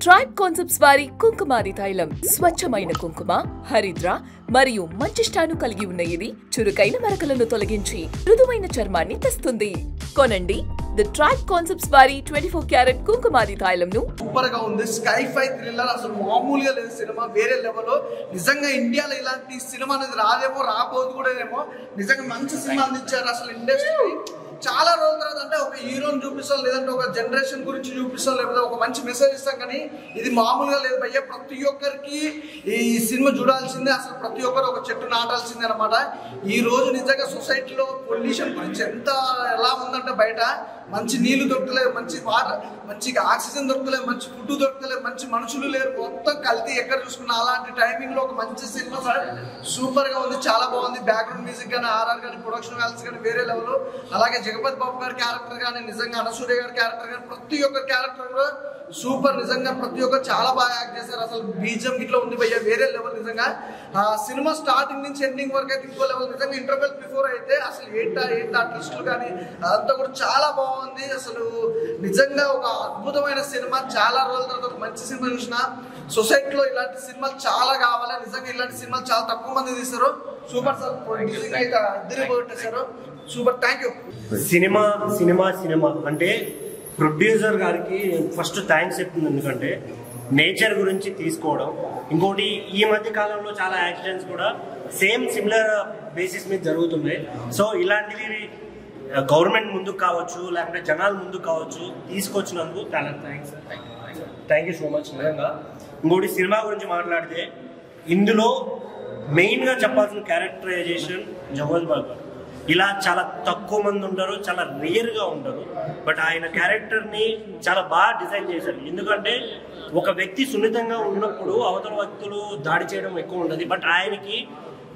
Tribe concepts వారి కుంకుమాది తైలం స్వచ్ఛమైన కుంకుమ, హరిద్ర మరియు మంచిష్టాను కలిగి ఉన్న ఇది చురుకైన మరకలను తొలగించి మృదువైన చర్మాన్ని తెస్తుంది. కొనండి ది ట్రైబ్ కాన్సెప్ట్స్ వారి 24 క్యారెట్ కుంకుమాది తైలంను. సూపర్ గా ఉంది. స్కై-ఫై థ్రిల్లర్ అసలు మామూలుగా లేదు. సినిమా వేరే లెవెల్. నిజంగా ఇండియాలో ఇలాంటి సినిమా అనేది రాదేమో, రాబోదు కూడా ఏమో. నిజంగా మంచి సినిమా అందించారు. అసలు ఇండస్ట్రీ చాలా రోజుల తర్వాత అంటే ఒక హీరోని చూపిస్తాం, లేదంటే ఒక జనరేషన్ గురించి చూపిస్తాం, లేకపోతే ఒక మంచి మెసేజ్ ఇస్తాం, కానీ ఇది మామూలుగా లేదు భయ్య. ప్రతి ఒక్కరికి ఈ సినిమా చూడాల్సిందే. అసలు ప్రతి ఒక్కరు ఒక చెట్టు నాటాల్సిందే అనమాట. ఈ రోజు నిజంగా సొసైటీలో పొల్యూషన్ గురించి ఎలా ఉందంటే బయట మంచి నీళ్లు దొరకలేదు, మంచి వాటర్, మంచిగా ఆక్సిజన్ దొరకలేదు, మంచి ఫుడ్ దొరకలేదు, మంచి మనుషులు లేరు, మొత్తం కల్తీ ఎక్కడ చూసుకున్నా. అలాంటి టైమింగ్ లో ఒక మంచి సినిమా సూపర్ గా ఉంది, చాలా బాగుంది. బ్యాక్గ్రౌండ్ మ్యూజిక్ కానీ, ఆర్ఆర్ కానీ, ప్రొడక్షన్ వాల్యూస్ కానీ వేరే లెవెల్. అలాగే జగపతి బాబు గారి క్యారెక్టర్ కానీ, నిజంగా అనసూయ గారి క్యారెక్టర్ కానీ, ప్రతి ఒక్క క్యారెక్టర్ కూడా సూపర్. నిజంగా ప్రతి ఒక్కరు చాలా బాగా యాక్ట్ చేశారు. అసలు బీజం ఇట్లా ఉంది భయ్య, వేరే లెవెల్. నిజంగా సినిమా స్టార్టింగ్ నుంచి ఎండింగ్ వరకు అయితే ఇంకో లెవెల్. నిజంగా ఇంటర్వెల్ బిఫోర్ అయితే అసలు ఏంటా ట్విస్టులు కానీ అదంతా కూడా చాలా బాగుంది. అసలు నిజంగా ఒక అద్భుతమైన సినిమా. చాలా రోజుల తర్వాత ఒక మంచి సినిమా చూసిన. సొసైటీలో ఇలాంటి సినిమాలు చాలా కావాలి. నిజంగా ఇలాంటి సినిమాలు చాలా తక్కువ మంది తీస్తారు. సూపర్ సార్ ప్రొడ్యూసింగ్ అయితే ఇద్దరు కొట్టేశారు. Super, thank you. సినిమా అంటే ప్రొడ్యూసర్ గారికి ఫస్ట్ థ్యాంక్స్ చెప్తుంది. ఎందుకంటే నేచర్ గురించి తీసుకోవడం. ఇంకోటి, ఈ మధ్య కాలంలో చాలా యాక్సిడెంట్స్ కూడా సిమిలర్ బేసిస్ మీద జరుగుతున్నాయి. సో ఇలాంటివి గవర్నమెంట్ ముందుకు కావచ్చు, లేకపోతే జనాలు ముందుకు కావచ్చు తీసుకొచ్చినందుకు చాలా థ్యాంక్ యూ సో మచ్. నిజంగా ఇంకోటి, సినిమా గురించి మాట్లాడితే ఇందులో మెయిన్గా చెప్పాల్సిన క్యారెక్టరైజేషన్ జగపతి బాబు గారు. ఇలా చాలా తక్కువ మంది ఉంటారు, చాలా రేర్గా ఉంటారు. బట్ ఆయన క్యారెక్టర్ని చాలా బాగా డిజైన్ చేశారు. ఎందుకంటే ఒక వ్యక్తి సున్నితంగా ఉన్నప్పుడు అవతల వ్యక్తులు దాడి చేయడం ఎక్కువ ఉంటుంది. బట్ ఆయనకి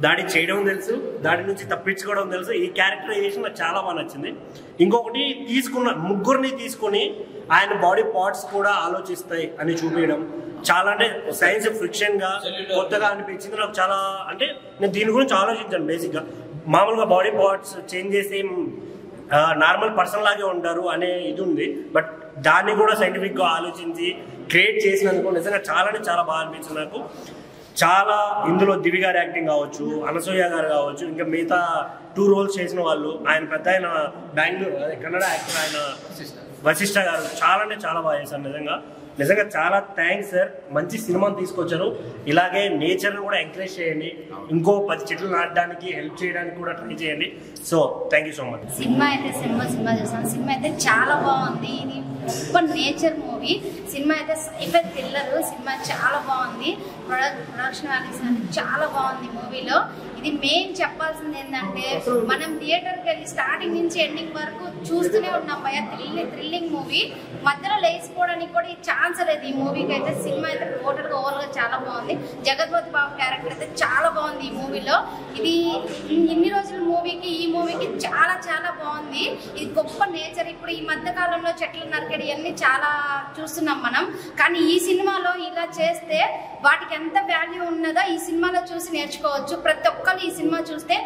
దాడి చేయడం తెలుసు, దాడి నుంచి తప్పించుకోవడం తెలుసు. ఈ క్యారెక్టరైజేషన్ నాకు చాలా బాగా నచ్చింది. ఇంకొకటి, ముగ్గురిని తీసుకొని ఆయన బాడీ పార్ట్స్ కూడా ఆలోచిస్తాయి అని చూపించడం చాలా, అంటే సైన్స్ ఫిక్షన్గా కొత్తగా అనిపించింది నాకు చాలా. అంటే నేను దీని గురించి ఆలోచించాను. బేసిక్గా మామూలుగా బాడీ పార్ట్స్ చేంజ్ చేసి నార్మల్ పర్సన్ లాగే ఉంటారు అనే ఇది ఉంది. బట్ దాన్ని కూడా సైంటిఫిక్గా ఆలోచించి క్రియేట్ చేసినందుకు నిజంగా చాలా బాగా అనిపించింది నాకు. చాలా ఇందులో దివి గారి యాక్టింగ్ కావచ్చు, అనసూయ గారు కావచ్చు, ఇంకా మిగతా 2 రోల్స్ చేసిన వాళ్ళు, ఆయన పెద్ద ఆయన బెంగళూరు కన్నడ యాక్టర్ ఆయన వశిష్ఠ గారు చాలా బాగా చేశారు. నిజంగా చాలా థ్యాంక్స్ సార్. మంచి సినిమాని తీసుకొచ్చారు. ఇలాగే నేచర్ని కూడా ఎంకరేజ్ చేయండి. ఇంకో 10 చెట్లు నాటడానికి హెల్ప్ చేయడానికి కూడా ట్రై చేయండి. So thank you so much. Cinema చూసాను. సినిమా అయితే చాలా బాగుంది. ఇది గొప్ప నేచర్ మూవీ. సినిమా అయితే సైఫై థ్రిల్లర్. సినిమా చాలా బాగుంది. ప్రొడక్షన్ వాల్యూస్ చాలా బాగుంది మూవీలో. ఇది మెయిన్ చెప్పాల్సింది ఏంటంటే, మనం థియేటర్కి వెళ్ళి స్టార్టింగ్ నుంచి ఎండింగ్ వరకు చూస్తూనే ఉన్నాం భయ. Thrilling movie. మధ్యలో లేచిపోవడానికి కూడా ఈ ఛాన్స్ లేదు ఈ మూవీకి అయితే. సినిమా అయితే టోటల్గా ఓవర్గా చాలా బాగుంది. జగపతి బాబు క్యారెక్టర్ అయితే చాలా బాగుంది ఈ మూవీలో. ఇది ఇన్ని రోజుల మూవీకి ఈ మూవీకి చాలా బాగుంది. ఇది గొప్ప నేచర్. ఇప్పుడు ఈ మధ్య కాలంలో చెట్లు నరికేది ఇవన్నీ చాలా చూస్తున్నాం మనం. కానీ ఈ సినిమాలో ఇలా చేస్తే వాటికి ఎంత వాల్యూ ఉన్నదో ఈ సినిమాలో చూసి నేర్చుకోవచ్చు. ప్రతి ఒక్కరు ఈ సినిమా చూస్తే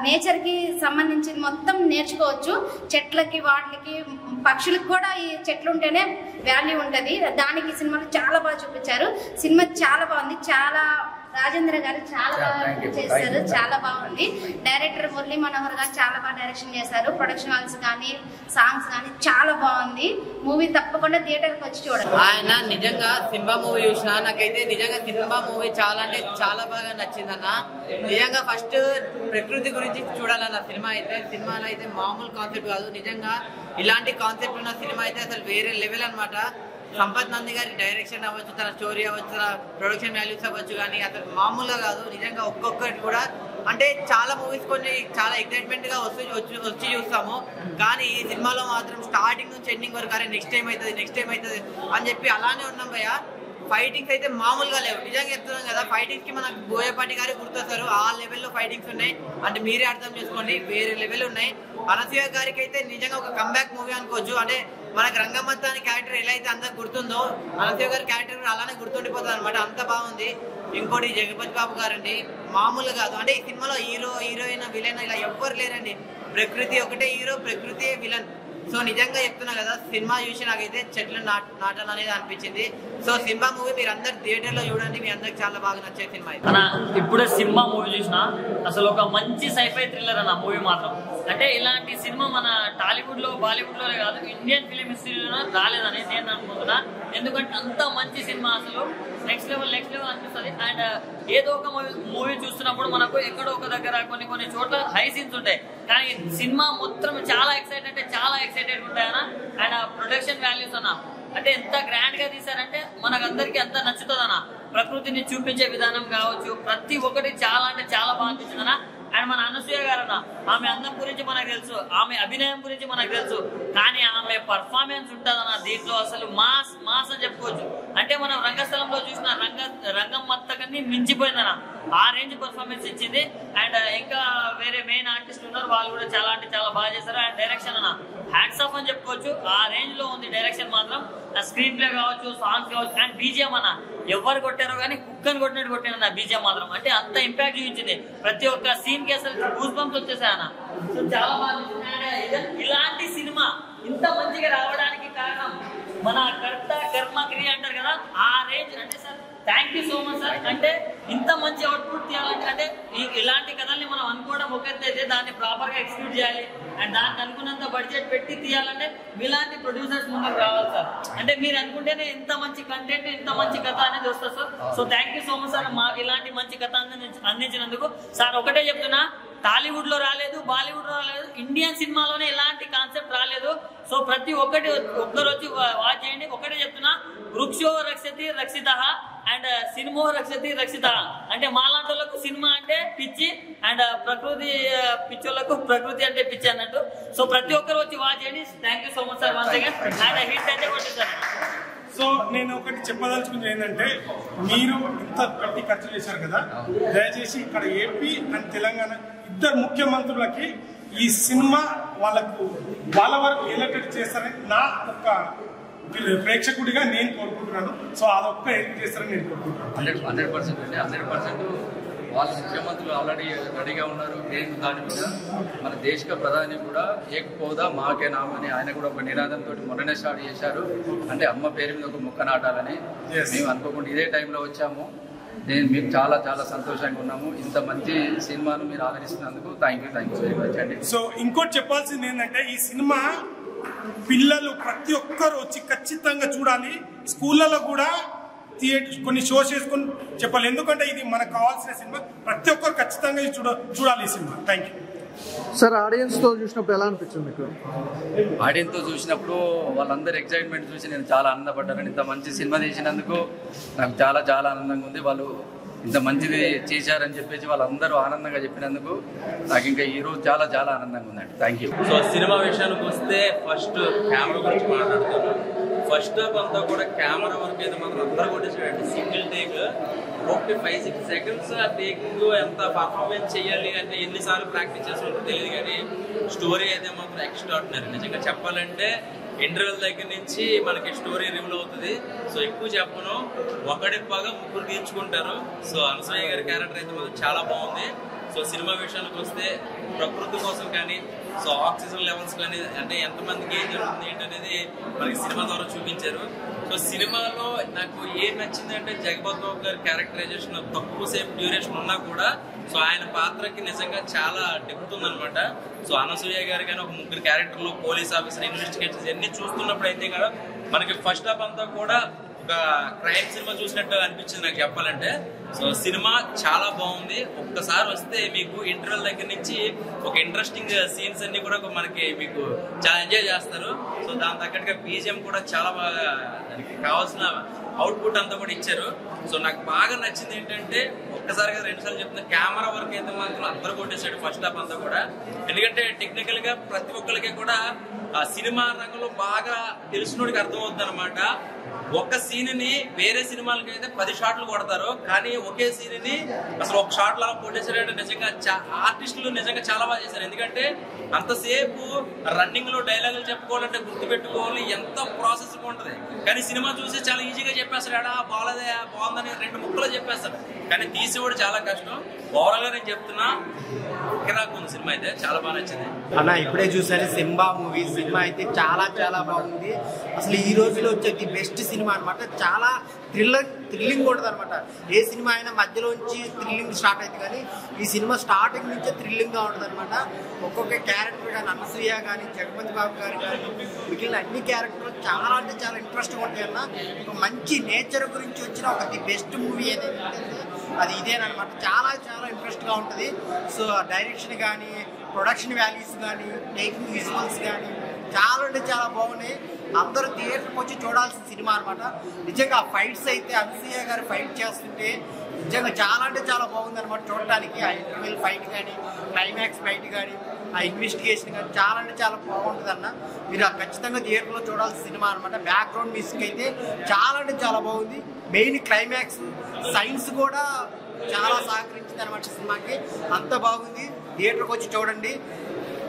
నేచర్కి సంబంధించింది మొత్తం నేర్చుకోవచ్చు. చెట్లకి, వాటికి, పక్షులకు కూడా ఈ చెట్లు ఉంటేనే వాల్యూ ఉంటుంది. దానికి ఈ సినిమాలో చాలా బాగా చూపించారు. సినిమా చాలా బాగుంది. రాజేంద్ర గారు చాలా బాగా చేశారు. చాలా బాగుంది. డైరెక్టర్ మురళీ మనోహర్ గారు చాలా బాగా డైరెక్షన్ చేశారు. ప్రొడక్షన్ వాల్స్ కానీ, సాంగ్స్ కానీ చాలా బాగుంది. మూవీ తప్పకుండా థియేటర్కి వచ్చి చూడండి. ఆయన నిజంగా సినిమా మూవీ చూసిన నాకైతే నిజంగా సినిమా మూవీ చాలా అంటే చాలా బాగా నచ్చిందన్న. నిజంగా ఫస్ట్ ప్రకృతి గురించి చూడాలన్న సినిమాలో అయితే మామూలు కాన్సెప్ట్ కాదు. నిజంగా ఇలాంటి కాన్సెప్ట్ ఉన్న సినిమా అయితే అసలు వేరే లెవెల్ అనమాట. సంపత్ నంది గారి డైరెక్షన్ అవ్వచ్చు, తన స్టోరీ అవ్వచ్చు, తన ప్రొడక్షన్ వాల్యూస్ అవ్వచ్చు, కానీ అసలు మామూలుగా కాదు. నిజంగా ఒక్కొక్కటి కూడా అంటే చాలా మూవీస్ కొన్ని చాలా ఎక్సైట్మెంట్ గా వచ్చి చూస్తాము. కానీ ఈ సినిమాలో మాత్రం స్టార్టింగ్ నుంచి ఎండింగ్ వరకు అరే నెక్స్ట్ టైం అవుతుంది అని చెప్పి అలానే ఉన్నాం భయ్య. ఫైటింగ్స్ అయితే మామూలుగా లేవు. నిజంగా చెప్తున్నాం కదా, ఫైటింగ్స్ కి మనకు బోయపాటి గారు గుర్తొస్తారు. ఆ లెవెల్లో ఫైటింగ్స్ ఉన్నాయి. అంటే మీరే అర్థం చేసుకోండి, వేరే లెవెల్ ఉన్నాయి. అనసూయ గారికి అయితే నిజంగా ఒక కంబ్యాక్ మూవీ అనుకోవచ్చు. అంటే మనకు రంగమ్మత్త అనే క్యారెక్టర్ ఎలా అయితే అందరికి గుర్తుందో, అనసూయ గారి క్యారెక్టర్ అలానే గుర్తుండిపోతుంది అనమాట. అంత బాగుంది. ఇంకోటి జగపతి బాబు గారు అండి, మామూలు కాదు. అంటే ఈ సినిమాలో హీరోయిన్ విలన్ ఇలా ఎవ్వరు లేరండి. ప్రకృతి ఒకటే హీరో, ప్రకృతి విలన్. సో నిజంగా చెప్తున్నా కదా, సినిమా చూసి నాకైతే చెట్లు నాటాలనేది అనిపించింది. సో సింబా మూవీ మీరు అందరు థియేటర్లో చూడండి, మీ అందరికి చాలా బాగా నచ్చే సినిమా ఇది. అన్న ఇప్పుడే సింబా మూవీ చూసిన, అసలు ఒక మంచి సైఫై థ్రిల్లర్ అన్న మూవీ మాత్రం. అంటే ఇలాంటి సినిమా మన టాలీవుడ్ లో బాలీవుడ్ లోనే కాదు, ఇండియన్ ఫిలిం హిస్టరీలో రాలేదని నేను అనుకుంటున్నా. ఎందుకంటే అంత మంచి సినిమా, అసలు నెక్స్ట్ లెవెల్ అనిపిస్తుంది. అండ్ ఏదో ఒక మూవీ చూస్తున్నప్పుడు మనకు ఎక్కడో ఒక దగ్గర కొన్ని చోట్ల హై సీన్స్ ఉంటాయి, కానీ సినిమా మొత్తం చాలా ఎక్సైటెడ్ ఉంటాయన్న. అండ్ ప్రొడక్షన్ వాల్యూస్ అన్న అంటే ఎంత గ్రాండ్ గా తీసారంటే మనకందరికి అంత నచ్చుతుంది అన్న. ప్రకృతిని చూపించే విధానం కావచ్చు, ప్రతి ఒక్కటి చాలా బాగా అనిపించింది అన్న. అండ్ మన అనసూయ గారన్న, ఆమె అందం గురించి మనకు తెలుసు, ఆమె అభినయం గురించి మనకు తెలుసు, కానీ ఆమె పర్ఫార్మెన్స్ ఉంటుందన్న దీంట్లో అసలు మాస్ అని చెప్పుకోవచ్చు. అంటే మనం రంగస్థలంలో చూసిన రంగం మొత్తాన్ని మించిపోయిందన్న, ఆ రేంజ్ పర్ఫార్మెన్స్ ఇచ్చింది. అండ్ ఇంకా వేరే మెయిన్ ఆర్టిస్ట్ ఉన్నారు, వాళ్ళు కూడా చాలా బాగా చేశారు. అండ్ డైరెక్షన్ అన్న హ్యాట్స్ ఆఫ్ అని చెప్పుకోవచ్చు, ఆ రేంజ్ లో ఉంది డైరెక్షన్ మాత్రం. స్క్రీన్ ప్లే కావచ్చు, సాంగ్స్ కావచ్చు, అండ్ బీజిఎం అన్న ఎవరు కొట్టారో కానీ కుక్కని కొట్టిన బీజిఎం మాత్రం అంటే అంత ఇంపాక్ట్ చూపించింది. ప్రతి ఒక్క సీన్ కి అసలు గూస్ బంప్స్ వచ్చేసాయి అన్న. సో చాలా బాగా ఇలాంటి సినిమా ఇంత మంచిగా రావడానికి కారణం మన కర్మ క్రియ అంటారు కదా, ఆ రేంజ్. అంటే sir thank you so much sir. అంటే ఇంత మంచి అవుట్పుట్ తీయాలంటే, అంటే ఇలాంటి కథల్ని మనం అనుకోవడం ఒకటైతే దాన్ని ప్రాపర్ గా ఎక్స్క్యూట్ చేయాలి, అండ్ దానికి అనుకున్నంత బడ్జెట్ పెట్టి తీయాలంటే మీలాంటి ప్రొడ్యూసర్స్ ముందుకు రావాలి సార్. అంటే మీరు అనుకుంటేనే ఇంత మంచి కంటెంట్, ఇంత మంచి కథ అనేది వస్తుంది sir. So thank you so much sir, మాకు ఇలాంటి మంచి కథ అందించినందుకు. సార్ ఒకటే చెప్తున్నా, టాలీవుడ్ లో రాలేదు, బాలీవుడ్ లో రాలేదు, ఇండియన్ సినిమాలోనే ఇలాంటి కాన్సెప్ట్ రాలేదు. సో ప్రతి ఒక్కరు వచ్చి వాచ్ చేయండి. ఒకటే చెప్తున్నా, వృక్షో రక్షతి రక్షిత అండ్ సినిమో రక్షతి రక్షిత. అంటే మాలాంటి వాళ్ళకు సినిమా అంటే పిచ్చి, అండ్ ప్రకృతి పిచ్చోళ్ళకు ప్రకృతి అంటే పిచ్చి అన్నట్టు. సో ప్రతి ఒక్కరు వచ్చి వాచ్ చేయండి. Thank you so much sir once again. And hit అయితే కొట్టేసారు. సో నేను ఒకటి చెప్పదలుచుకుంది ఏంటంటే, మీరు ఇంత పెట్టి ఖర్చు చేశారు కదా, దయచేసి ఇక్కడ ఏపీ అండ్ తెలంగాణ ఇద్దరు ముఖ్యమంత్రులకి ఈ సినిమా వాళ్ళ వరకు ఎలక్టెడ్ చేస్తారని నా ఒక ప్రేక్షకుడిగా నేను కోరుకుంటున్నాను. సో అదొక్క ఏం చేస్తారని నేను కోరుకుంటున్నాను. 100% అండి, 100% వాళ్ళ ముఖ్యమంత్రులు ఆల్రెడీ రెడీగా ఉన్నారు. నేను దాని మీద మన దేశ ప్రధాని కూడా ఏక్ పౌదా మాకే నామ్ అని ఆయన కూడా ఒక నినాదంతో మొన్ననే స్టార్ట్ చేశారు. అంటే అమ్మ పేరు మీద ఒక మొక్క నాటాలని. మేము అనుకోకుండా ఇదే టైంలో వచ్చాము. మేము చాలా సంతోషంగా ఉన్నాము. ఇంత మంచి సినిమాను మీరు ఆదరిస్తున్నందుకు థ్యాంక్ యూ వెరీ మచ్ అండి. సో ఇంకోటి చెప్పాల్సింది ఏంటంటే, ఈ సినిమా పిల్లలు ప్రతి ఒక్కరు వచ్చి ఖచ్చితంగా చూడాలి. స్కూళ్ళలో కూడా కొన్ని షోస్ చేసుకొని చెప్పాలి, ఎందుకంటే ఇది మనకు కావాల్సిన సినిమా. ప్రతి ఒక్కరు ఖచ్చితంగా చూడాలి ఈ cinema. Thank you sir. Audience తో చూసినప్పుడు ఎలా అనిపించింది మీకు? ఆడియన్స్ తో చూసినప్పుడు వాళ్ళందరూ ఎక్సైట్మెంట్ చూసి నేను చాలా ఆనందపడ్డాను. ఇంత మంచి సినిమా తీసినందుకు నాకు చాలా ఆనందంగా ఉంది. వాళ్ళు ఇంత మంచిది చేశారని చెప్పేసి వాళ్ళందరూ ఆనందంగా చెప్పినందుకు నాకు ఇంకా ఈరోజు చాలా ఆనందంగా ఉందండి. Thank you. సో సినిమా విషయానికి వస్తే ఫస్ట్ కెమెరా గురించి మాట్లాడుతున్నాను. ఫస్ట్ హాఫ్ అంతా కూడా కెమెరా వరకు అయితే మాత్రం అందరూ కొట్టేసాడండి. సింగిల్ టేక్ 5-6 సెకండ్స్ ఆ టేకింగ్ ఎంత పర్ఫార్మెన్స్ చేయాలి అంటే ఎన్నిసార్లు ప్రాక్టీస్ చేస్తుంటో తెలియదు, కానీ స్టోరీ అయితే మాత్రం ఎక్స్ట్రాడినరీ. నిజంగా చెప్పాలంటే ఇంటర్వెల్ దగ్గర నుంచి మనకి స్టోరీ రివీల్ అవుతుంది. సో ఎక్కువ చెప్పను, ఒకటి బాగా ముగ్గురు తీర్చుకుంటారు. సో అనసూయ గారి క్యారెక్టర్ అయితే మాత్రం చాలా బాగుంది. సో సినిమా విషయానికి వస్తే ప్రకృతి కోసం కానీ, సో ఆక్సిజన్ లెవెల్స్ కానీ, అంటే ఎంతమందికి ఏం జరుగుతుంది ఏంటనేది మనకి సినిమా ద్వారా చూపించారు. సో సినిమాలో నాకు ఏం నచ్చిందంటే, జగపతి బాబు గారి క్యారెక్టరైజేషన్ తక్కువ సేపు డ్యూరేషన్ ఉన్నా కూడా సో ఆయన పాత్రకి నిజంగా చాలా డెప్త్ ఉందనమాట. సో అనసూయ గారు కానీ ఒక ముగ్గురు క్యారెక్టర్లు, పోలీస్ ఆఫీసర్, ఇన్వెస్టిగేషన్స్ ఇవన్నీ చూస్తున్నప్పుడు అయితే కూడా మనకి ఫస్ట్ హాఫ్ అంతా కూడా ఒక క్రైమ్ సినిమా చూసినట్టు అనిపించింది నాకు చెప్పాలంటే. సో సినిమా చాలా బాగుంది. ఒక్కసారి వస్తే మీకు ఇంటర్వెల్ దగ్గర నుంచి ఒక ఇంట్రెస్టింగ్ సీన్స్ అన్ని కూడా మనకి మీకు చాలా ఎంజాయ్ చేస్తారు. సో దాని తగ్గట్టుగా బీజిఎం కూడా చాలా బాగా దానికి కావాల్సిన అవుట్పుట్ అంతా కూడా ఇచ్చారు. సో నాకు బాగా నచ్చింది ఏంటంటే, ఒక్కసారిగా 2 సార్లు చెప్తున్నా, కెమెరా వర్క్ అయితే మాత్రం అందరూ కొట్టేశాడు ఫస్ట్ హాఫ్ అంతా కూడా. ఎందుకంటే టెక్నికల్ గా ప్రతి ఒక్కరికి కూడా ఆ సినిమా రంగంలో బాగా తెలిసినోడికి అర్థమవుతుంది అనమాట. ఒక సీన్ ని వేరే సినిమాలకి అయితే 10 షాట్లు కొడతారు, కానీ ఒకే సీన్ ని అసలు ఒక షాట్ లా కొట్టేసారంటే నిజంగా ఆర్టిస్టులు నిజంగా చాలా బాగా చేశారు. ఎందుకంటే అంతసేపు రన్నింగ్ లో డైలాగులు చెప్పుకోవాలంటే గుర్తు పెట్టుకోవాలి, ఎంత ప్రాసెస్ ఉంటది. కానీ సినిమా చూసి చాలా ఈజీగా చెప్పేస్తాడు, ఎడా బాగలేదే బాగుందని 2 ముక్కలు చెప్పేస్తాడు. కానీ తీసేవాడు చాలా కష్టం. ఓవరాల్ గా నేను చెప్తున్నా, కిరాక్ ఉంది సినిమా అయితే, చాలా బాగా నచ్చింది అన్న. ఇప్పుడే చూసాను సింబా మూవీస్, సినిమా అయితే చాలా చాలా బాగుంది. అసలు ఈ రోజులో వచ్చే ది బెస్ట్ సినిమా అనమాట. చాలా థ్రిల్లింగ్ ఉంటుంది అనమాట. ఏ సినిమా అయినా మధ్యలోంచి థ్రిల్లింగ్ స్టార్ట్ అవుతుంది, కానీ ఈ సినిమా స్టార్టింగ్ నుంచే థ్రిల్లింగ్గా ఉంటుంది అనమాట. ఒక్కొక్క క్యారెక్టర్ కానీ అనసూయ కానీ జగపతి బాబు గారు కానీ మిగిలిన అన్ని క్యారెక్టర్లు చాలా అంటే చాలా ఇంట్రెస్ట్గా ఉంటాయి అన్న. ఒక మంచి నేచర్ గురించి వచ్చిన ఒక ది బెస్ట్ మూవీ ఏదైతే అది ఇదేనమాట. చాలా చాలా ఇంట్రెస్ట్గా ఉంటుంది. సో డైరెక్షన్ కానీ ప్రొడక్షన్ వాల్యూస్ కానీ టేకింగ్ విజువల్స్ కానీ చాలా అంటే చాలా బాగున్నాయి. అందరూ థియేటర్కి వచ్చి చూడాల్సిన సినిమా అనమాట. నిజంగా ఫైట్స్ అయితే అనసూయ గారు ఫైట్ చేస్తుంటే నిజంగా చాలా అంటే చాలా బాగుంది అనమాట చూడటానికి. ఆ ఇంటర్వెల్ ఫైట్ కానీ క్లైమాక్స్ ఫైట్ కానీ ఆ ఇన్వెస్టిగేషన్ కానీ చాలా అంటే చాలా బాగుంటుంది అన్న. మీరు ఖచ్చితంగా థియేటర్లో చూడాల్సిన సినిమా అనమాట. బ్యాక్గ్రౌండ్ మ్యూజిక్ అయితే చాలా అంటే చాలా బాగుంది. మెయిన్ క్లైమాక్స్ సైన్స్ కూడా చాలా సహకరించింది అనమాట సినిమాకి. అంత బాగుంది. థియేటర్కి వచ్చి చూడండి.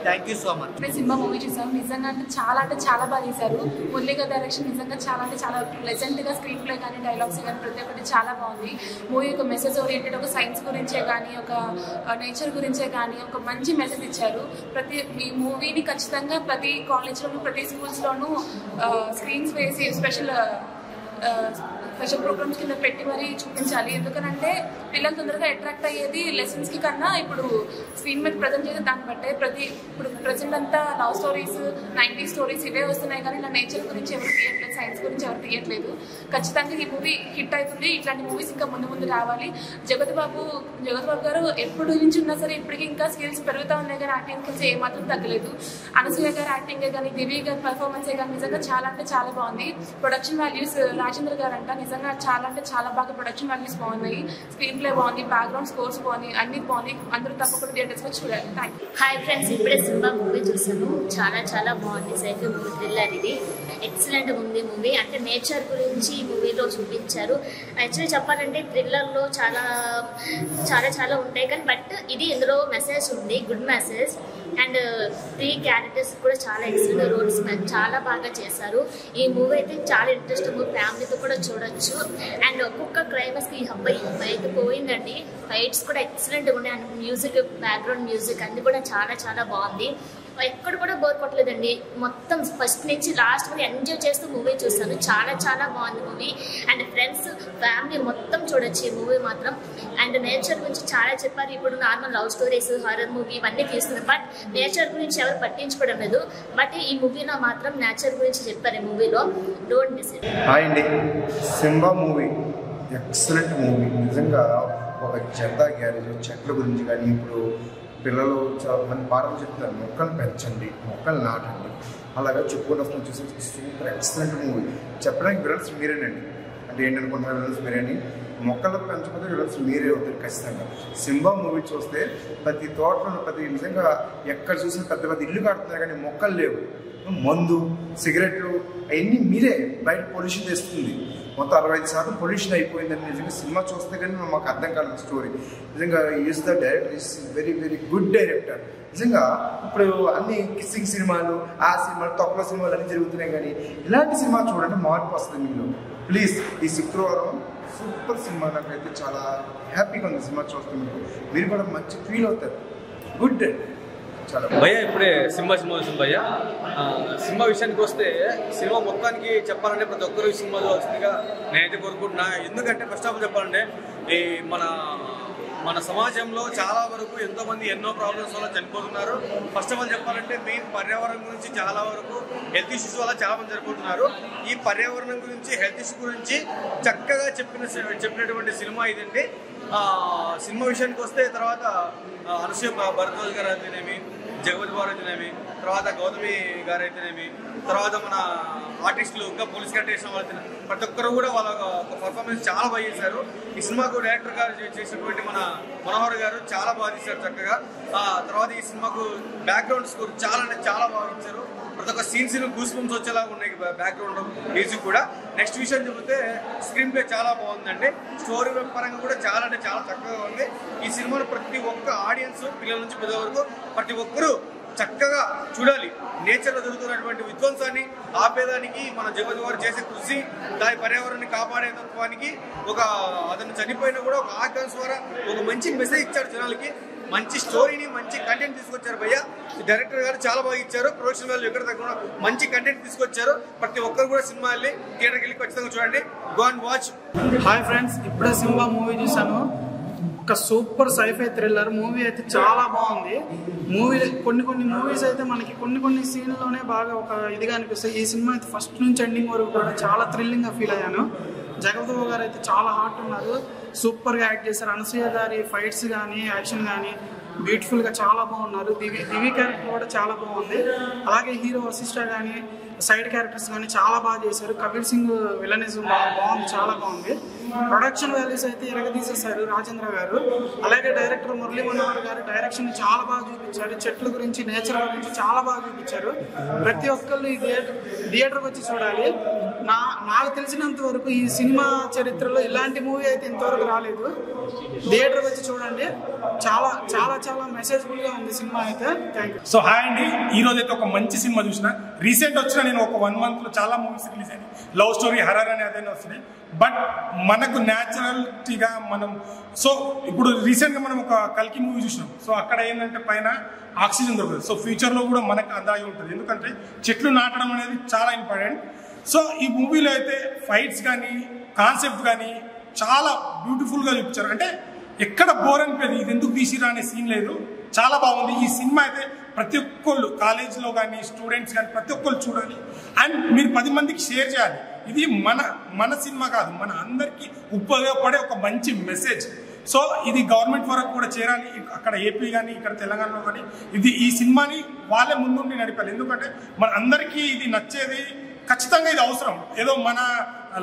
Thank you so much. Cinema movie చూసాం. నిజంగా అంటే చాలా బాగా తీశారు. మురళీ గారి డైరెక్షన్ నిజంగా చాలా అంటే చాలా ప్లెజెంట్గా స్క్రీన్ ప్లే కానీ డైలాగ్స్ కానీ ప్రతి ఒక్కటి చాలా బాగుంది. మూవీ ఒక మెసేజ్ ఓరియంటెడ్, ఒక సైన్స్ గురించే కానీ ఒక నేచర్ గురించే కానీ ఒక మంచి మెసేజ్ ఇచ్చారు. ఈ మూవీని ఖచ్చితంగా ప్రతి కాలేజ్లోనూ ప్రతి స్కూల్స్లోనూ స్క్రీన్స్ వేసి స్పెషల్ ప్రోగ్రామ్స్ కింద పెట్టి మరీ చూపించాలి. ఎందుకనంటే పిల్లలు తొందరగా అట్రాక్ట్ అయ్యేది లెసన్స్కి కన్నా ఇప్పుడు స్క్రీన్ మీద ప్రజెంట్ చేసే దాన్ని బట్టే. ఇప్పుడు ప్రజెంట్ అంతా లవ్ స్టోరీస్ 90s స్టోరీస్ ఇవే వస్తున్నాయి, కానీ నా నేచర్ గురించి ఎవరు తీయట్లేదు, సైన్స్ గురించి ఎవరు తీయట్లేదు. ఖచ్చితంగా ఈ మూవీ హిట్ అవుతుంది. ఇట్లాంటి మూవీస్ ఇంకా ముందు రావాలి. జగత్ బాబు గారు ఎప్పుడు నుంచి ఉన్నా సరే ఇప్పటికీ ఇంకా స్కిల్స్ పెరుగుతూ ఉన్నాయి, కానీ యాక్టింగ్ స్కిల్స్ ఏమాత్రం తగ్గలేదు. అనసూయ గారు యాక్టింగే కానీ దివ్య గారి పర్ఫార్మెన్సే కానీ నిజంగా చాలా అంటే చాలా బాగుంది. ప్రొడక్షన్ వాల్యూస్ రాజేంద్ర గారు అంట నిజంగా చాలా అంటే చాలా బాగా ప్రొడక్షన్ వాల్యూస్ బాగున్నాయి. స్క్రీన్ ప్లే బాగుంది, బ్యాక్గ్రౌండ్ స్కోర్స్ బాగుంది, అన్ని బాగుంది. అందరూ తప్పకుండా థియేటర్స్లో చూడాలి. Thank you. హాయ్ ఫ్రెండ్స్, ఇప్పుడే సినిమా మూవీ చూసాను. చాలా చాలా బాగుంది. సైకిల్ మూవీ థ్రిల్లర్ ఇది. ఎక్సలెంట్ ఉంది మూవీ. అంటే నేచర్ గురించి మూవీలో చూపించారు. యాక్చువల్లీ చెప్పాలంటే థ్రిల్లర్లో చాలా చాలా చాలా ఉంటాయి, కానీ బట్ ఇది ఇందులో మెసేజ్ ఉంది, గుడ్ మెసేజ్. అండ్ 3 క్యారెక్టర్స్ కూడా చాలా ఎక్సలెంట్ రోల్స్ చాలా బాగా చేశారు. ఈ మూవీ అయితే చాలా ఇంట్రెస్ట్ మూవీ, ఫ్యామిలీతో కూడా చూడొచ్చు. అండ్ ఒక్కొక్క క్లైమాక్స్కి అబ్బాయి అయితే పోయిందండి. ఫైట్స్ కూడా ఎక్సలెంట్గా ఉన్నాయి. అండ్ మ్యూజిక్, బ్యాక్గ్రౌండ్ మ్యూజిక్ అన్ని కూడా చాలా చాలా బాగుంది. ఎక్కడ కూడా బోర్ కొట్టలేదండి. మొత్తం ఫస్ట్ నుంచి లాస్ట్ వరకు ఎంజాయ్ చేస్తూ మూవీ చూస్తాను. చాలా చాలా బాగుంది మూవీ. అండ్ ఫ్రెండ్స్, ఫ్యామిలీ మొత్తం చూడొచ్చు ఈ మూవీ మాత్రం. అండ్ నేచర్ గురించి చాలా చెప్పారు. ఇప్పుడు normal love stories, horror movie ఇవన్నీ తీస్తున్నారు, బట్ నేచర్ గురించి ఎవరు పట్టించుకోవడం లేదు. బట్ ఈ మూవీలో మాత్రం నేచర్ గురించి చెప్పారు. ఈ మూవీలో డోంట్ మిస్ ఇట్. హాయ్ అండి, సింబా మూవీ ఎక్సలెంట్ మూవీ. నిజంగా ఒక జనతా గ్యారేజ్ చెట్ల గురించి కానీ, ఇప్పుడు పిల్లలు చాలా మంది పాఠం చెప్తున్నారు, మొక్కలు పెంచండి, మొక్కలు నాటండి, అలాగా చెప్పుకుంటూ వస్తున్నాం. చూసి సూపర్ ఎక్సలెంట్ మూవీ. చెప్పడానికి విలన్స్ మీరేనండి. అంటే ఏంటనుకుంటున్నారు విలన్స్ మీరేని? మొక్కలు పెంచకపోతే విలన్స్ మీరే అవుతారు ఖచ్చితంగా. సింబా మూవీ చూస్తే ప్రతి తోటలో నిజంగా ఎక్కడ చూసినా పెద్ద పెద్ద ఇల్లు కడుతున్నారు, కానీ మొక్కలు లేవు. మందు, సిగరెట్లు అవన్నీ మీరే. బయట పొల్యూషన్ తెస్తుంది. మొత్తం 65% పొల్యూషన్ అయిపోయిందని నిజంగా సినిమా చూస్తే కానీ మాకు అర్థం కాలేదు స్టోరీ. నిజంగా is the director, is very very good director. నిజంగా ఇప్పుడు అన్ని కిస్సింగ్ సినిమాలు, ఆ సినిమాలు, తొక్కల సినిమాలు అన్నీ జరుగుతున్నాయి, కానీ ఇలాంటి సినిమా చూడండి మార్పు వస్తుంది మీలో. ప్లీజ్ ఈ శుక్రవారం సూపర్ సినిమా. నాకైతే చాలా హ్యాపీగా ఉంది సినిమా చూస్తున్నారు. మీరు కూడా మంచి ఫీల్ అవుతారు. Good day. భయ్య ఇప్పుడే సినిమా చూసింది భయ్య. సినిమా విషయానికి వస్తే సినిమా మొత్తానికి చెప్పాలంటే ప్రతి ఒక్కరు సినిమా చూడాల్సిందిగా నేనైతే కోరుకుంటున్నా. ఎందుకంటే ఫస్ట్ ఆఫ్ ఆల్ చెప్పాలంటే ఈ మన సమాజంలో చాలా వరకు ఎంతోమంది ఎన్నో ప్రాబ్లమ్స్ వల్ల చనిపోతున్నారు. ఫస్ట్ ఆఫ్ ఆల్ చెప్పాలంటే మెయిన్ పర్యావరణం గురించి చాలా వరకు హెల్త్ ఇష్యూస్ వల్ల చాలా మంది చనిపోతున్నారు. ఈ పర్యావరణం గురించి, హెల్త్ ఇష్యూ గురించి చక్కగా చెప్పినటువంటి సినిమా ఇదండి. సినిమా విషయానికి వస్తే తర్వాత అనసూయ భరద్వాజ్ గారు అయితేనేమి, జగపతి బాబు అయితేనేమి, తర్వాత గౌతమి గారు అయితేనేమి, తర్వాత మన ఆర్టిస్టులు ఇంకా పోలీస్ క్యారెక్టర్ వాళ్ళు ప్రతి ఒక్కరు కూడా వాళ్ళ పర్ఫార్మెన్స్ చాలా బాగా చేశారు. ఈ సినిమాకు డైరెక్టర్ గారు చేసినటువంటి మన మనోహర్ గారు చాలా బాగా తీశారు చక్కగా. తర్వాత ఈ సినిమాకు బ్యాక్గ్రౌండ్ స్కోర్ చాలా అంటే చాలా బాగా ఇచ్చారు. ప్రతి ఒక్క సీన్స్ గూస్ బంప్స్ వచ్చేలాగా ఉన్నాయి బ్యాక్గ్రౌండ్ మ్యూజిక్ కూడా. నెక్స్ట్ విషయం చెబితే స్క్రీన్ ప్లే చాలా బాగుందండి. స్టోరీ పరంగా కూడా చాలా అంటే చాలా చక్కగా ఉంది. ఈ సినిమాను ప్రతి ఒక్క ఆడియన్స్, పిల్లల నుంచి పెద్ద వరకు ప్రతి ఒక్కరూ చక్కగా చూడాలి. నేచర్లో జరుగుతున్నటువంటి విధ్వంసాన్ని ఆపేదానికి మన జగత్ వారు చేసే కృషి, దాని పర్యావరణాన్ని కాపాడే తత్వానికి అతను చనిపోయినా కూడా ఒక ఆకాశ ద్వారా ఒక మంచి మెసేజ్ ఇచ్చాడు జనాలకి. మంచి స్టోరీని మంచి కంటెంట్ తీసుకొచ్చారు భయ్య. డైరెక్టర్ గారు చాలా బాగా ఇచ్చారు. ప్రొడక్షన్ వాళ్ళు ఎక్కడ తగ్గకుండా మంచి కంటెంట్ తీసుకొచ్చారు. ప్రతి ఒక్కరు కూడా సినిమా వెళ్ళి థియేటర్కి వెళ్ళి ఖచ్చితంగా చూడండి. Go and watch. Hi friends, ఇప్పుడే సింబా మూవీ చూసాను. ఒక సూపర్ సైఫై థ్రిల్లర్ మూవీ అయితే చాలా బాగుంది. కొన్ని మూవీస్ అయితే మనకి కొన్ని సీన్లోనే బాగా ఒక ఇదిగా అనిపిస్తాయి. ఈ సినిమా అయితే ఫస్ట్ నుంచి ఎండింగ్ వరకు కూడా చాలా థ్రిల్లింగ్గా ఫీల్ అయ్యాను. జగపతి బాబు గారు అయితే చాలా హాట్ ఉన్నారు, సూపర్గా యాక్ట్ చేశారు. అనసూయ గారి ఫైట్స్ కానీ యాక్షన్ కానీ బ్యూటిఫుల్గా చాలా బాగున్నారు. దివి క్యారెక్టర్ కూడా చాలా బాగుంది. అలాగే హీరో వశిష్ఠ కానీ సైడ్ క్యారెక్టర్స్ కానీ చాలా బాగా చేశారు. కబీర్ సింగ్ విలనిజం బాగుంది, చాలా బాగుంది. ప్రొడక్షన్ వాల్యూస్ అయితే ఎరగదీసేశారు రాజేంద్ర గారు. అలాగే డైరెక్టర్ మురళీ మనోహర్ గారు డైరెక్షన్ చాలా బాగా చూపించారు. చెట్ల గురించి, నేచర్ గురించి చాలా బాగా చూపించారు. ప్రతి ఒక్కళ్ళు ఈ థియేటర్కి వచ్చి చూడాలి. నాకు తెలిసినంత వరకు ఈ సినిమా చరిత్రలో ఇలాంటి మూవీ అయితే ఇంతవరకు రాలేదు. థియేటర్కి వచ్చి చూడండి. చాలా చాలా చాలా మెసేజ్ఫుల్గా ఉంది సినిమా అయితే. Thank you. సో హాయ్ అండి, ఈ రోజు అయితే ఒక మంచి సినిమా చూసిన. రీసెంట్ వచ్చిన నేను ఒక 1 month లో చాలా మూవీస్ రిలీజ్ అయినాయి. లవ్ స్టోరీ, హర్రర్ అని అదైనా వస్తున్నాయి. బట్ మనకు న్యాచురల్టీగా మనం ఇప్పుడు రీసెంట్గా మనం ఒక కల్కి మూవీ చూసినాం. సో అక్కడ ఏంటంటే పైన ఆక్సిజన్ దొరకదు. సో ఫ్యూచర్లో కూడా మనకు అందాయి ఉంటుంది. ఎందుకంటే చెట్లు నాటడం అనేది చాలా ఇంపార్టెంట్. సో ఈ మూవీలో అయితే ఫైట్స్ కానీ కాన్సెప్ట్ కానీ చాలా బ్యూటిఫుల్గా చూపించారు. అంటే ఎక్కడ బోర్ అనిపోయింది, ఇది ఎందుకు తీసిరా అనే సీన్ లేదు. చాలా బాగుంది ఈ సినిమా అయితే. ప్రతి ఒక్కళ్ళు కాలేజ్లో కానీ స్టూడెంట్స్ కానీ ప్రతి ఒక్కళ్ళు చూడాలి. అండ్ మీరు 10 మందికి షేర్ చేయాలి. ఇది మన సినిమా కాదు, మన అందరికీ ఉపయోగపడే ఒక మంచి మెసేజ్. సో ఇది గవర్నమెంట్ వరకు కూడా చేరాలి. అక్కడ ఏపీ కానీ ఇక్కడ తెలంగాణలో కానీ ఈ సినిమాని వాళ్ళే ముందుండి నడిపాలి. ఎందుకంటే మన అందరికీ ఇది నచ్చేది, ఖచ్చితంగా ఇది అవసరం. ఏదో మన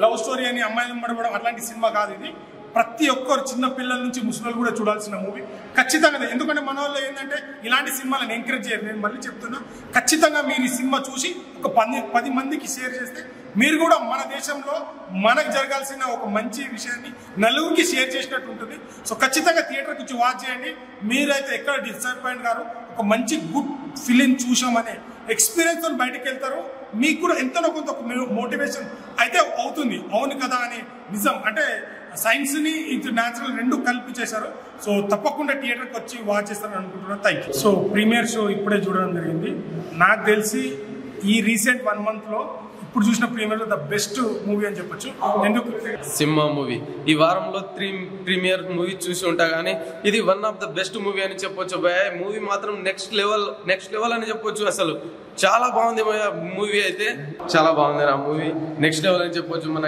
లవ్ స్టోరీ అని అమ్మాయిలు పడబడం అట్లాంటి సినిమా కాదు ఇది. ప్రతి ఒక్కరు చిన్న పిల్లల నుంచి ముసలి కూడా చూడాల్సిన మూవీ ఖచ్చితంగా. ఎందుకంటే మన వాళ్ళు ఏంటంటే ఇలాంటి సినిమాలను ఎంకరేజ్ చేయరు. నేను మళ్ళీ చెప్తున్నా, ఖచ్చితంగా మీరు ఈ సినిమా చూసి ఒక 10 మందికి షేర్ చేస్తే మీరు కూడా మన దేశంలో మనకు జరగాల్సిన ఒక మంచి విషయాన్ని నలుగురికి షేర్ చేసినట్టు ఉంటుంది. సో ఖచ్చితంగా థియేటర్కి వచ్చి వాచ్ చేయండి. మీరైతే ఎక్కడ డిసప్పాయింట్ గారు, ఒక మంచి గుడ్ ఫిలిం చూసామనే ఎక్స్పీరియన్స్ బయటకు వెళ్తారు. మీకు కూడా ఎంతనో కొంత మోటివేషన్ అయితే అవుతుంది. అవును కదా అని నిజం. అంటే సైన్స్ని ఇది న్యాచురల్ రెండు కలిపి చేశారు. సో తప్పకుండా థియేటర్కి వచ్చి వాచ్ చేస్తారని అనుకుంటున్నాను. Thank you. So premiere show ఇప్పుడే చూడడం జరిగింది. నాకు తెలిసి ఈ రీసెంట్ 1 monthలో ఇప్పుడు చూసిన ప్రీమియర్లో ద బెస్ట్ మూవీ అని చెప్పొచ్చు. ఎందుకు? సింహ మూవీ ఈ వారంలో 3 ప్రీమియర్ మూవీ చూసి ఉంటా కానీ ఇది 1 of the బెస్ట్ మూవీ అని చెప్పొచ్చు. మూవీ మాత్రం నెక్స్ట్ లెవెల్ అని చెప్పొచ్చు. అసలు చాలా బాగుంది మూవీ అయితే, చాలా బాగుంది ఆ మూవీ. నెక్స్ట్ లెవెల్ అని చెప్పొచ్చు. మన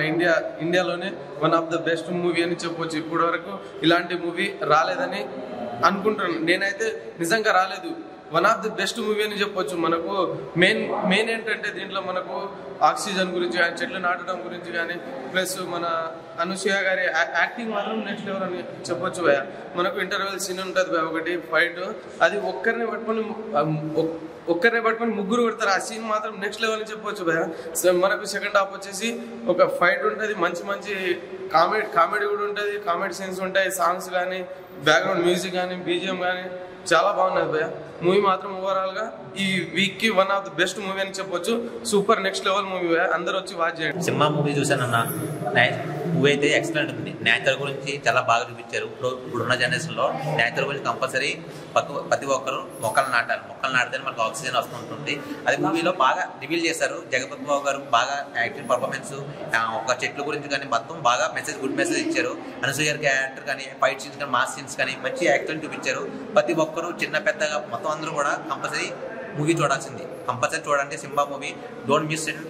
ఇండియాలోనే 1 of the బెస్ట్ మూవీ అని చెప్పొచ్చు. ఇప్పటి వరకు ఇలాంటి మూవీ రాలేదని అనుకుంటున్నాను. నేనైతే నిజంగా రాలేదు. 1 of the బెస్ట్ మూవీ అని చెప్పొచ్చు. మనకు మెయిన్ ఏంటంటే దీంట్లో మనకు ఆక్సిజన్ గురించి కానీ, చెట్లు నాటడం గురించి కానీ, ప్లస్ మన అనసూయ గారి యాక్టింగ్ మాత్రం నెక్స్ట్ లెవెల్ అని చెప్పొచ్చు. మనకు ఇంటర్వెల్ సీన్ ఉంటుంది ఒకటి ఫైట్, అది ఒక్కరిని పట్టుకొని ముగ్గురు కొడతారు. ఆ సీన్ మాత్రం నెక్స్ట్ లెవెల్ అని చెప్పొచ్చు. మనకు సెకండ్ హాఫ్ వచ్చేసి ఒక ఫైట్ ఉంటుంది, మంచి కామెడీ కూడా ఉంటుంది, కామెడీ సీన్స్ ఉంటాయి, సాంగ్స్ కానీ, బ్యాక్గ్రౌండ్ మ్యూజిక్ కానీ, బీజిఎం కానీ చాలా బాగున్నది భయ్య. మూవీ మాత్రం ఓవరాల్ గా ఈ వీక్ కి 1 of the బెస్ట్ మూవీ అని చెప్పొచ్చు. సూపర్ నెక్స్ట్ లెవెల్ మూవీ భయ్య, అందరూ వచ్చి వాచ్ చేయండి. సినిమా మూవీ చూసానన్న, మూవీ అయితే ఎక్సలెంట్ ఉంది. నేచర్ గురించి చాలా బాగా చూపించారు. ఇప్పుడున్న జనరేషన్ లో నేచర్ గురించి కంపల్సరీ ప్రతి ఒక్కరు మొక్కలు నాటితే మనకు ఆక్సిజన్ వస్తుంటుంది. అది మూవీలో బాగా రివీల్ చేశారు. జగపతి బాబు గారు బాగా యాక్టింగ్ పర్ఫార్మెన్స్, ఒక చెట్ల గురించి కానీ మొత్తం బాగా గుడ్ మెసేజ్ ఇచ్చారు. అనసూయ గారి క్యారెక్టర్ కానీ, ఫైట్ సీన్స్ కానీ, మాస్ సీన్స్ కానీ మంచి యాక్టింగ్ చూపించారు. ప్రతి ఒక్కరు చిన్న పెద్దగా మొత్తం అందరూ కూడా కంపల్సరీ మూవీ చూడాల్సింది. కంపల్సరీ చూడండి Simba movie. Don't miss it.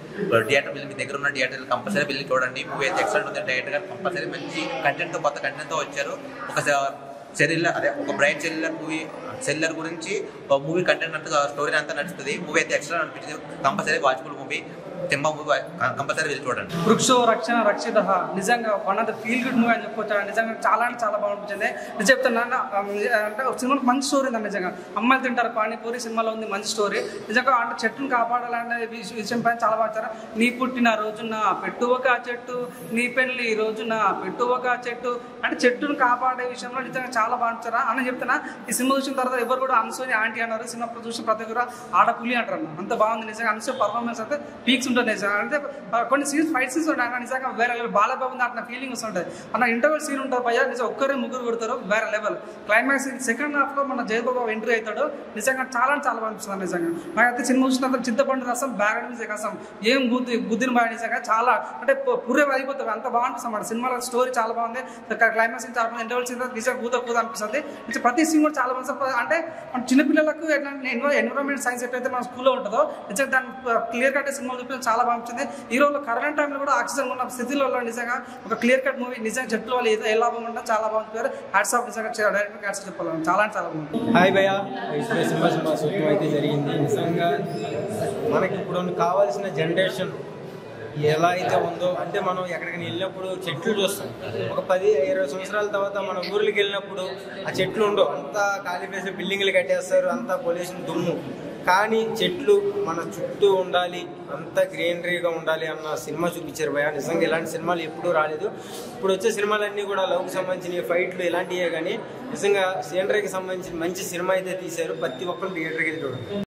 Theatre bill మీ దగ్గర ఉన్న థియేటర్ కంపల్సరీ వెళ్ళి చూడండి. మూవీ అయితే ఎక్సలెంట్ ఉంది. డైరెక్టర్ గారు కంపల్సరీ మంచి కంటెంట్తో, కొత్త కంటెంట్తో వచ్చారు. ఒక బ్రైట్ సెల్లర్ గురించి మూవీ కంటెంట్ అంతా, స్టోరీ అంతా నడుస్తుంది. మూవీ అయితే ఎక్సలెంట్ అనిపించింది. Compulsory watchful movie. Simba movie compulsory వెళ్ళి చూడండి. వృక్షో రక్షణ రక్షిత నిజంగా 1 of the feel good movie అని చెప్పొచ్చు. నిజంగా చాలా అంటే చాలా బాగుంటుంది. నేను చెప్తున్నాను అంటే సినిమాలో మంచి స్టోరీ ఉంది. నిజంగా అమ్మాయిలు తింటారు పానీపూరి సినిమాలో ఉంది మంచి స్టోరీ. నిజంగా అంటే చెట్టును కాపాడాలనే విషయం పైన చాలా బాగా. నీ పుట్టిన రోజున పెట్టువక చెట్టు, నీ పెళ్లి రోజున పెట్టువక చెట్టు అంటే చెట్టును కాపాడే విషయంలో నిజంగా చాలా బాగుంటారా అని చెప్తున్నా. ఈ సినిమా చూసిన తర్వాత ఎవరు కూడా అనసూయ ఆంటీ అన్నారు. సినిమా చూసిన ప్రతి ఒక్కరు ఆడపులి అంటారు. అంత బాగుంది నిజంగా. అనసూయ పర్ఫార్మెన్స్ అయితే పీక్స్ ఉంటుంది నిజంగా. అంటే కొన్ని సీన్స్ ఫైట్ సీన్స్ ఉంటాయి అన్న నిజంగా వేరే లెవెల్. బాలబాబు అన్న ఫీలింగ్ వస్తుంటుంది అన్న. ఇంటర్వెల్ సీన్ ఉంటుంది భయ్యా నిజం, ఒక్కరే ముగ్గురు కొడతారు వేరే లెవెల్. క్లైమాక్స్ సెకండ్ హాఫ్లో మన జయబాబు ఎంట్రీ అవుతాడు నిజంగా చాలా చాలా అనిపిస్తుంది నిజంగా. నాకైతే సినిమా చూసినంత చింతపండు రసం బ్యాగ్ మ్యూజిక్ రసం ఏం గుద్దిన బాగా నిజంగా చాలా అంటే పుర్రే అయిపోతుంది అంత బాగుంటుంది అన్నమాట. సినిమాలో స్టోరీ చాలా బాగుంది, క్లైమాక్స్ సీన్ చాలా బాగుంది, ఇంటర్వెల్ సీన్ నిజంగా కూద అనిపిస్తుంది. ప్రతి సీన్ కూడా చాలా బాగుంది. అంటే మన చిన్నపిల్లలకు ఎన్విరాన్మెంట్ సైన్స్ ఎట్లయితే మన స్కూల్లో ఉంటుందో నిజంగా దాన్ని క్లియర్ కట్ సినిమాలు చూపించడం చాలా బాగుంటుంది. ఈ రోజు కరోనా టైంలో కూడా ఆక్సిజన్ ఉన్న స్థితిలో నిజంగా ఒక క్లియర్ కట్ మూవీ నిజంగా చెట్లు వాళ్ళు ఏదో ఎలా బాగుంటుందో చాలా బాగుంటుంది. హ్యాట్స్ ఆఫ్ నిజంగా డైరెక్టర్ హ్యాట్స్ చెప్పాలి, చాలా చాలా బాగుంటుంది. హాయ్ భయ్యా, ఇప్పుడే సినిమా సూపర్ అయితే జరిగింది. నిజంగా మనకి ఇప్పుడు కావాల్సిన జనరేషన్ ఎలా అయితే ఉందో అంటే మనం ఎక్కడికి వెళ్ళినప్పుడు చెట్లు చూస్తాం. ఒక 10-20 సంవత్సరాల తర్వాత మన ఊర్లకు వెళ్ళినప్పుడు ఆ చెట్లు ఉండవు, అంతా ఖాళీ ప్లేస్, బిల్డింగ్లు కట్టేస్తారు, అంతా పొల్యూషన్ దుమ్ము. కానీ చెట్లు మన చుట్టూ ఉండాలి, అంతా గ్రీనరీగా ఉండాలి అన్న సినిమా చూపించారు భయ్యా. నిజంగా ఇలాంటి సినిమాలు ఎప్పుడూ రాలేదు. ఇప్పుడు వచ్చే సినిమాలన్నీ కూడా లవ్కి సంబంధించిన ఫైట్లు ఇలాంటివే, కానీ నిజంగా సీనరీకి సంబంధించిన మంచి సినిమా అయితే తీశారు. ప్రతి ఒక్కరు థియేటర్కి వెళ్ళి చూడండి.